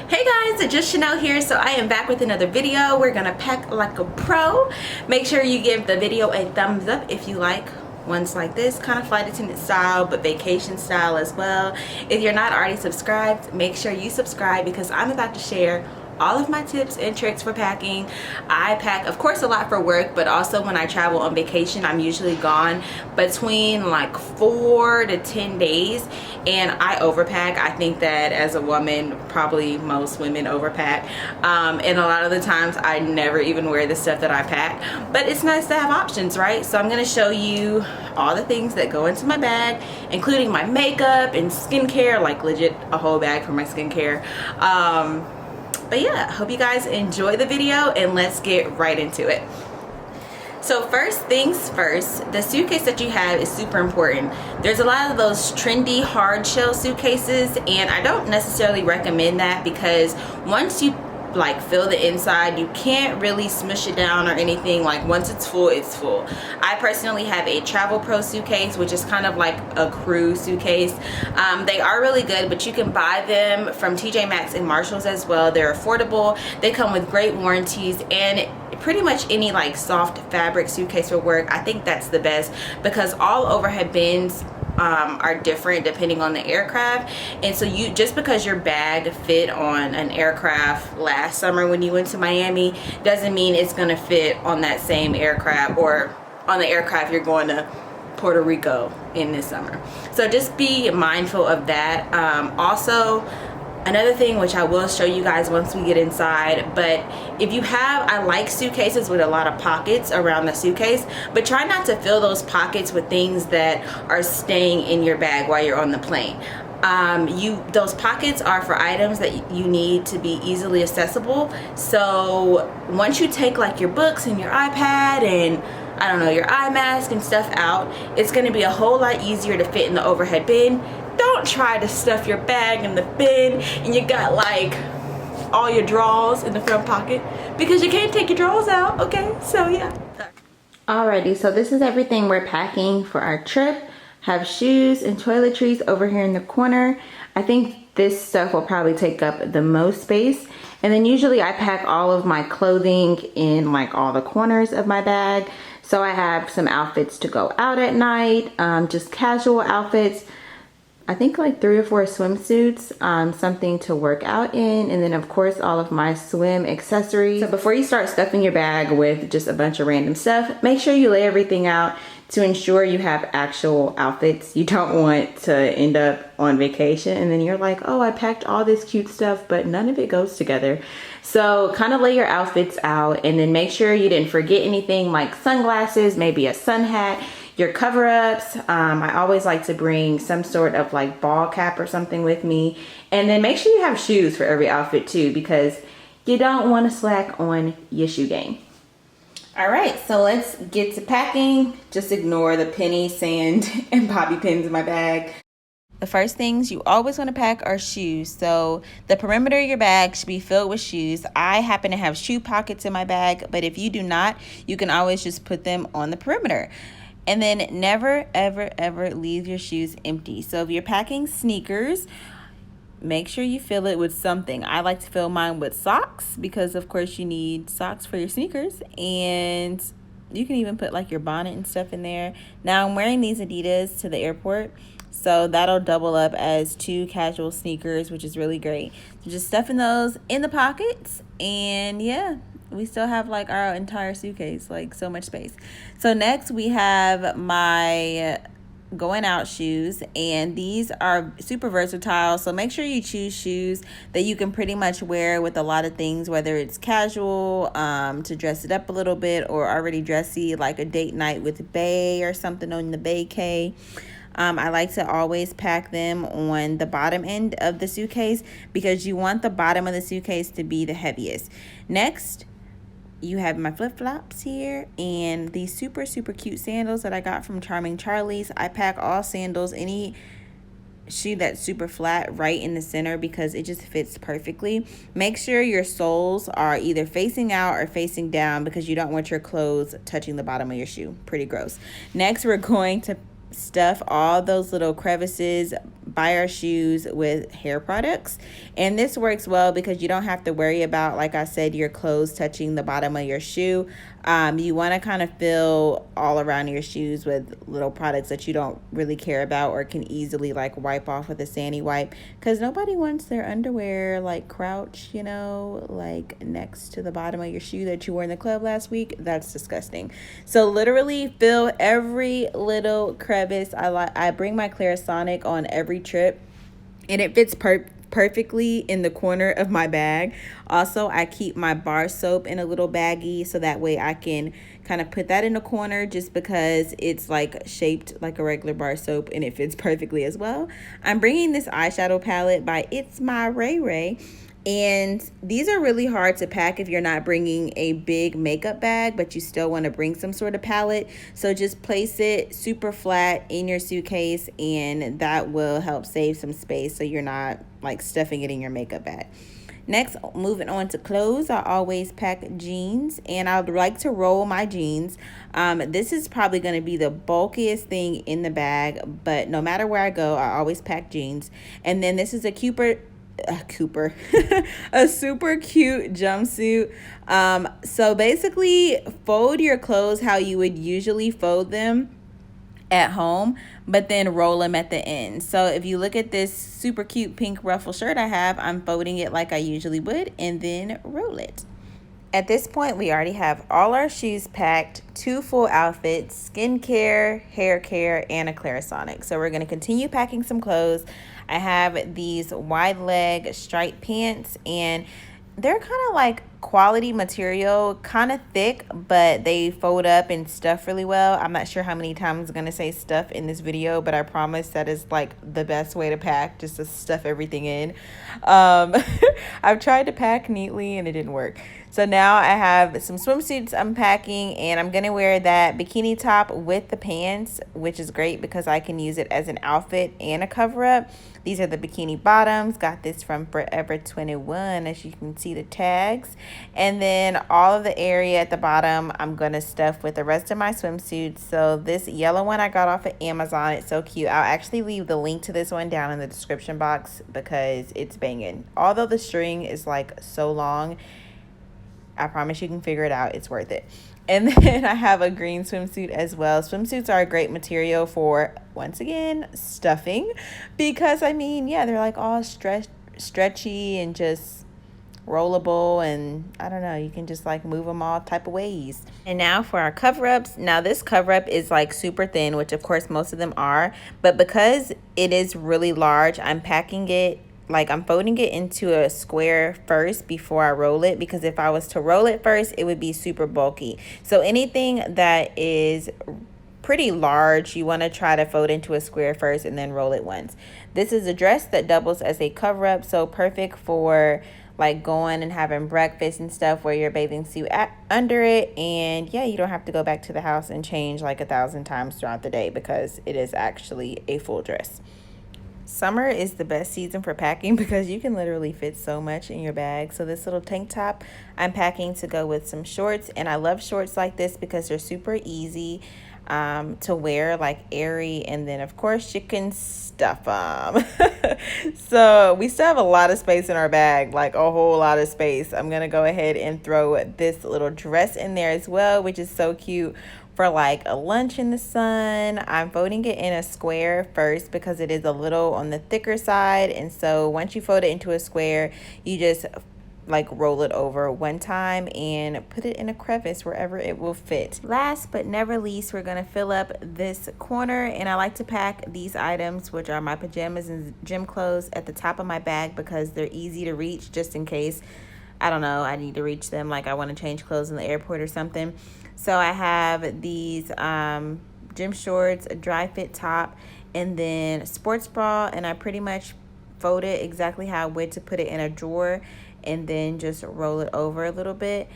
Hey guys, just Chanel here. So I am back with another video. We're gonna pack like a pro. Make sure you give the video a thumbs up if you like ones like this, kind of flight attendant style but vacation style as well. If you're not already subscribed, make sure you subscribe because I'm about to share all of my tips and tricks for packing. I pack, of course, a lot for work, but also when I travel on vacation, I'm usually gone between like 4 to 10 days, and I overpack. I think that as a woman, probably most women overpack, and a lot of the times I never even wear the stuff that I pack, but it's nice to have options, right? So I'm gonna show you all the things that go into my bag, including my makeup and skincare, like legit a whole bag for my skincare. But yeah, hope you guys enjoy the video and let's get right into it. So first things first, the suitcase that you have is super important. There's a lot of those trendy hard shell suitcases, and I don't necessarily recommend that because once you like fill the inside, you can't really smush it down or anything. Like once it's full, it's full. I personally have a Travel Pro suitcase, which is kind of like a crew suitcase. They are really good, but you can buy them from TJ Maxx and Marshalls as well. They're affordable, they come with great warranties, and pretty much any like soft fabric suitcase for work, I think that's the best because all overhead bins are different depending on the aircraft, and so you just because your bag fit on an aircraft last summer when you went to Miami doesn't mean it's gonna fit on that same aircraft or on the aircraft you're going to Puerto Rico in this summer. So just be mindful of that. Also, another thing which I will show you guys once we get inside, but if you have, I like suitcases with a lot of pockets around the suitcase, but try not to fill those pockets with things that are staying in your bag while you're on the plane. Those pockets are for items that you need to be easily accessible. So once you take like your books and your iPad and I don't know, your eye mask and stuff out, it's going to be a whole lot easier to fit in the overhead bin. Don't try to stuff your bag in the bin and you got like all your drawers in the front pocket because you can't take your drawers out. Okay, so yeah. Alrighty, so this is everything we're packing for our trip. Have shoes and toiletries over here in the corner. I think this stuff will probably take up the most space. And then usually I pack all of my clothing in like all the corners of my bag. So I have some outfits to go out at night, just casual outfits. I think like 3 or 4 swimsuits, something to work out in, and then of course all of my swim accessories. So before you start stuffing your bag with just a bunch of random stuff, make sure you lay everything out to ensure you have actual outfits. You don't want to end up on vacation and then you're like, oh, I packed all this cute stuff, but none of it goes together. So kind of lay your outfits out and then make sure you didn't forget anything like sunglasses, maybe a sun hat, your cover-ups. I always like to bring some sort of like ball cap or something with me. And then make sure you have shoes for every outfit too, because you don't want to slack on your shoe game. All right, so let's get to packing. Just ignore the penny, sand, and bobby pins in my bag. The first things you always want to pack are shoes. So the perimeter of your bag should be filled with shoes. I happen to have shoe pockets in my bag, but if you do not, you can always just put them on the perimeter. And then never, ever, ever leave your shoes empty. So if you're packing sneakers, make sure you fill it with something. I like to fill mine with socks because of course you need socks for your sneakers, and you can even put like your bonnet and stuff in there. Now I'm wearing these Adidas to the airport, so that'll double up as 2 casual sneakers, which is really great. So just stuffing those in the pockets, and yeah, we still have like our entire suitcase, like so much space. So next we have my going out shoes, and these are super versatile. So make sure you choose shoes that you can pretty much wear with a lot of things, whether it's casual, to dress it up a little bit, or already dressy like a date night with Bay or something on the Bay K. I like to always pack them on the bottom end of the suitcase because you want the bottom of the suitcase to be the heaviest. Next, you have my flip-flops here and these super cute sandals that I got from Charming Charlie's. I pack all sandals, any shoe that's super flat, right in the center because it just fits perfectly. Make sure your soles are either facing out or facing down because you don't want your clothes touching the bottom of your shoe. Pretty gross. Next, we're going to stuff all those little crevices buy our shoes with hair products. And this works well because you don't have to worry about, like I said, your clothes touching the bottom of your shoe. You want to kind of fill all around your shoes with little products that you don't really care about or can easily like wipe off with a sandy wipe, because nobody wants their underwear like crouch, you know, like next to the bottom of your shoe that you wore in the club last week. That's disgusting. So literally fill every little crevice. I bring my Clarisonic on every trip, and it fits perfectly in the corner of my bag. Also, I keep my bar soap in a little baggie so that way I can kind of put that in the corner, just because it's like shaped like a regular bar soap and it fits perfectly as well. I'm bringing this eyeshadow palette by It's My Ray Ray. And these are really hard to pack if you're not bringing a big makeup bag, but you still want to bring some sort of palette. So just place it super flat in your suitcase, and that will help save some space so you're not like stuffing it in your makeup bag. Next, moving on to clothes, I always pack jeans, and I would like to roll my jeans. This is probably going to be the bulkiest thing in the bag, but no matter where I go, I always pack jeans. And then this is a a super cute jumpsuit. So basically fold your clothes how you would usually fold them at home, but then roll them at the end. So if you look at this super cute pink ruffle shirt I have, I'm folding it like I usually would and then roll it. At this point, we already have all our shoes packed, 2 full outfits, skincare, hair care, and a Clarisonic. So we're going to continue packing some clothes. I have these wide leg striped pants, and they're kind of like quality material, kind of thick, but they fold up and stuff really well. I'm not sure how many times I'm going to say stuff in this video, but I promise that is like the best way to pack, just to stuff everything in. I've tried to pack neatly and it didn't work. So now I have some swimsuits I'm packing, and I'm going to wear that bikini top with the pants, which is great because I can use it as an outfit and a cover up. These are the bikini bottoms. Got this from Forever 21, as you can see the tags. And then all of the area at the bottom, I'm going to stuff with the rest of my swimsuits. So this yellow one I got off of Amazon. It's so cute. I'll actually leave the link to this one down in the description box because it's banging. Although the string is like so long, I promise you can figure it out. It's worth it. And then I have a green swimsuit as well. Swimsuits are a great material for, once again, stuffing. Because, I mean, yeah, they're like all stretchy and just rollable. And, I don't know, you can just like move them all type of ways. And now for our cover-ups. Now, this cover-up is like super thin, which, of course, most of them are. But because it is really large, I'm packing it. Like, I'm folding it into a square first before I roll it, because if I was to roll it first, it would be super bulky. So anything that is pretty large, you want to try to fold into a square first and then roll it once. This is a dress that doubles as a cover up, so perfect for like going and having breakfast and stuff, wear your bathing suit under it, and yeah, you don't have to go back to the house and change like 1,000 times throughout the day because it is actually a full dress. Summer is the best season for packing because you can literally fit so much in your bag. So this little tank top I'm packing to go with some shorts, and I love shorts like this because they're super easy to wear, like airy, and then of course you can stuff them. So we still have a lot of space in our bag, like a whole lot of space. I'm gonna go ahead and throw this little dress in there as well, which is so cute for like a lunch in the sun. I'm folding it in a square first because it is a little on the thicker side, and so once you fold it into a square, you just like roll it over one time and put it in a crevice wherever it will fit. Last but never least, we're gonna fill up this corner, and I like to pack these items, which are my pajamas and gym clothes, at the top of my bag because they're easy to reach, just in case, I don't know, I need to reach them, like I want to change clothes in the airport or something. So I have these gym shorts, a dry fit top, and then a sports bra, and I pretty much fold it exactly how I would to put it in a drawer, and then just roll it over a little bit.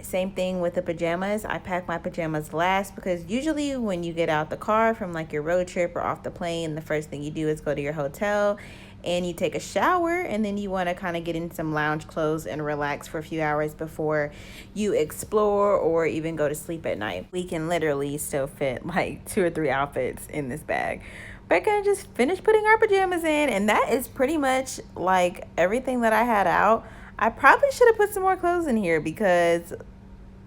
Same thing with the pajamas. I pack my pajamas last because usually when you get out the car from like your road trip or off the plane, the first thing you do is go to your hotel and you take a shower, and then you want to kind of get in some lounge clothes and relax for a few hours before you explore or even go to sleep at night. We can literally still fit like 2 or 3 outfits in this bag. we're gonna just finish putting our pajamas in, and that is pretty much like everything that I had out. I probably should have put some more clothes in here because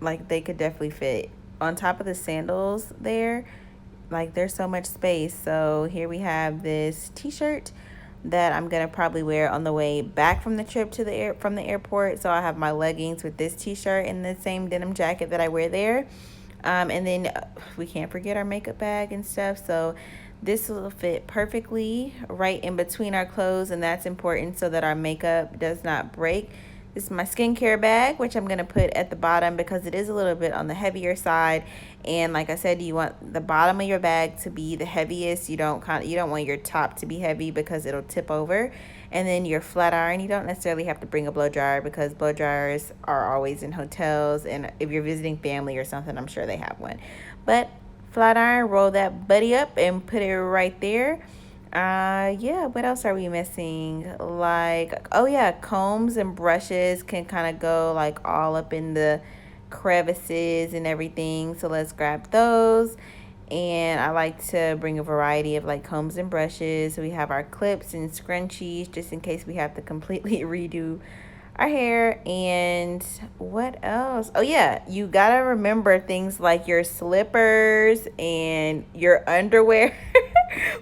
like they could definitely fit on top of the sandals there. Like there's so much space. So here we have this t-shirt that I'm gonna probably wear on the way back from the trip to the from the airport. So I have my leggings with this t-shirt and the same denim jacket that I wear there. And then we can't forget our makeup bag and stuff. So this will fit perfectly right in between our clothes, and that's important so that our makeup does not break. This is my skincare bag, which I'm going to put at the bottom because it is a little bit on the heavier side. And like I said, you want the bottom of your bag to be the heaviest. You don't want your top to be heavy because it'll tip over. And then your flat iron, you don't necessarily have to bring a blow dryer because blow dryers are always in hotels, and if you're visiting family or something, I'm sure they have one. But flat iron, roll that buddy up and put it right there. Yeah, what else are we missing? Like, oh yeah, combs and brushes can kind of go like all up in the crevices and everything, so let's grab those. And I like to bring a variety of like combs and brushes. So we have our clips and scrunchies just in case we have to completely redo our hair. And what else? Oh yeah, you gotta remember things like your slippers and your underwear.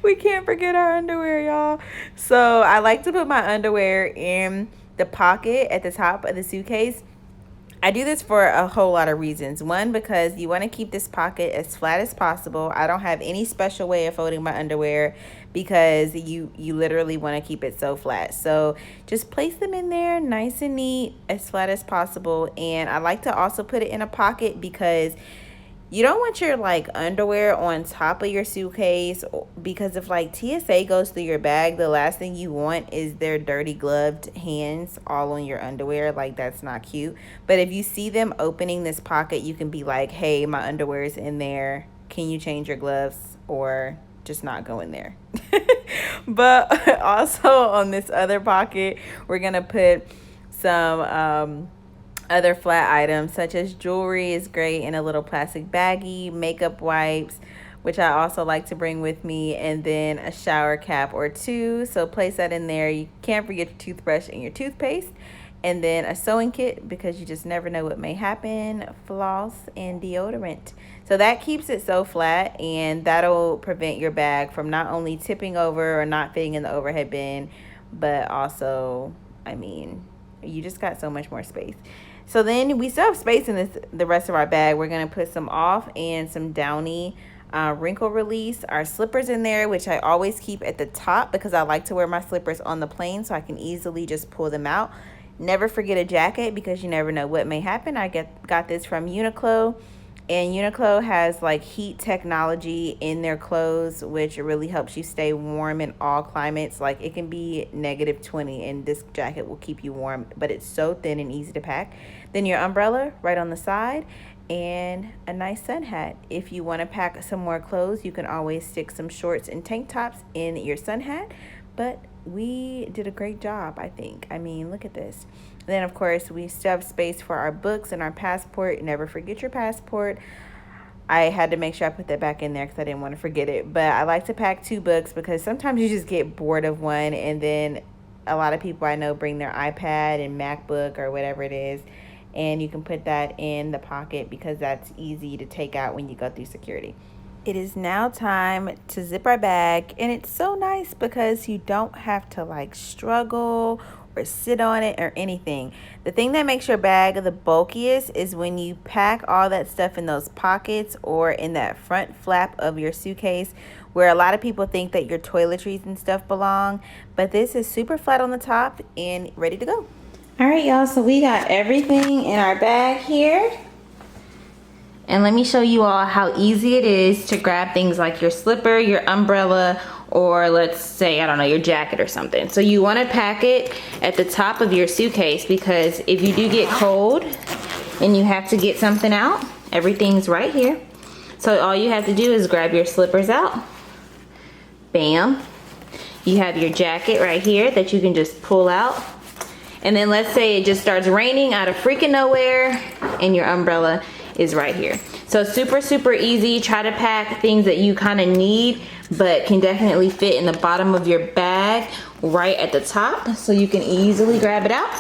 We can't forget our underwear, y'all. So I like to put my underwear in the pocket at the top of the suitcase. I do this for a whole lot of reasons. One, because you want to keep this pocket as flat as possible. I don't have any special way of folding my underwear because you literally want to keep it so flat. So just place them in there nice and neat, as flat as possible. And I like to also put it in a pocket because you don't want your like underwear on top of your suitcase, because if like TSA goes through your bag, the last thing you want is their dirty gloved hands all on your underwear. Like that's not cute. But if you see them opening this pocket, you can be like, hey, my underwear is in there, can you change your gloves or just not go in there? But also on this other pocket, we're gonna put some other flat items such as jewelry is great in a little plastic baggie, makeup wipes, which I also like to bring with me, and then a shower cap or two. So place that in there. You can't forget your toothbrush and your toothpaste, and then a sewing kit because you just never know what may happen, floss, and deodorant. So that keeps it so flat, and that'll prevent your bag from not only tipping over or not fitting in the overhead bin, but also, I mean, you just got so much more space. So then we still have space in the rest of our bag. We're going to put some off and some Downy wrinkle release. Our slippers in there, which I always keep at the top because I like to wear my slippers on the plane so I can easily just pull them out. Never forget a jacket because you never know what may happen. I got this from Uniqlo. And Uniqlo has like heat technology in their clothes, which really helps you stay warm in all climates. Like it can be -20 and this jacket will keep you warm, but it's so thin and easy to pack. Then your umbrella right on the side and a nice sun hat. If you want to pack some more clothes, you can always stick some shorts and tank tops in your sun hat. But we did a great job, I think. I mean, look at this. Then, of course, we still have space for our books and our passport. Never forget your passport. I had to make sure I put that back in there because I didn't want to forget it. But I like to pack 2 books because sometimes you just get bored of one. And then a lot of people I know bring their iPad and MacBook or whatever it is. And you can put that in the pocket because that's easy to take out when you go through security. It is now time to zip our bag. And it's so nice because you don't have to like struggle or sit on it or anything. The thing that makes your bag the bulkiest is when you pack all that stuff in those pockets or in that front flap of your suitcase, where a lot of people think that your toiletries and stuff belong. But this is super flat on the top and ready to go. All right, y'all, so we got everything in our bag here. And let me show you all how easy it is to grab things like your slipper, your umbrella, or let's say, I don't know, your jacket or something. So you want to pack it at the top of your suitcase because if you do get cold and you have to get something out, everything's right here. So all you have to do is grab your slippers out. Bam. You have your jacket right here that you can just pull out. And then let's say it just starts raining out of freaking nowhere and your umbrella is right here. So super, super easy. Try to pack things that you kind of need, but can definitely fit in the bottom of your bag right at the top, so you can easily grab it out.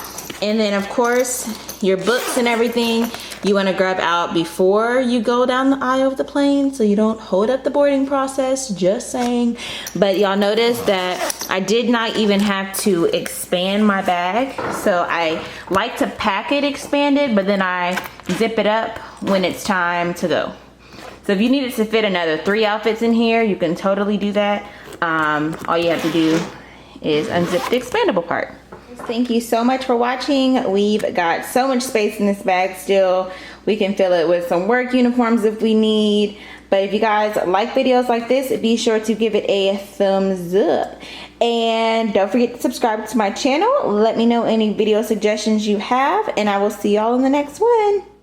And then of course your books and everything you want to grab out before you go down the aisle of the plane, so you don't hold up the boarding process, just saying. But y'all notice that I did not even have to expand my bag, so I like to pack it expanded, but then I zip it up when it's time to go. So if you needed to fit another 3 outfits in here, you can totally do that. All you have to do is unzip the expandable part. Thank you so much for watching. We've got so much space in this bag still. We can fill it with some work uniforms if we need. But if you guys like videos like this, be sure to give it a thumbs up. And don't forget to subscribe to my channel. Let me know any video suggestions you have, and I will see y'all in the next one.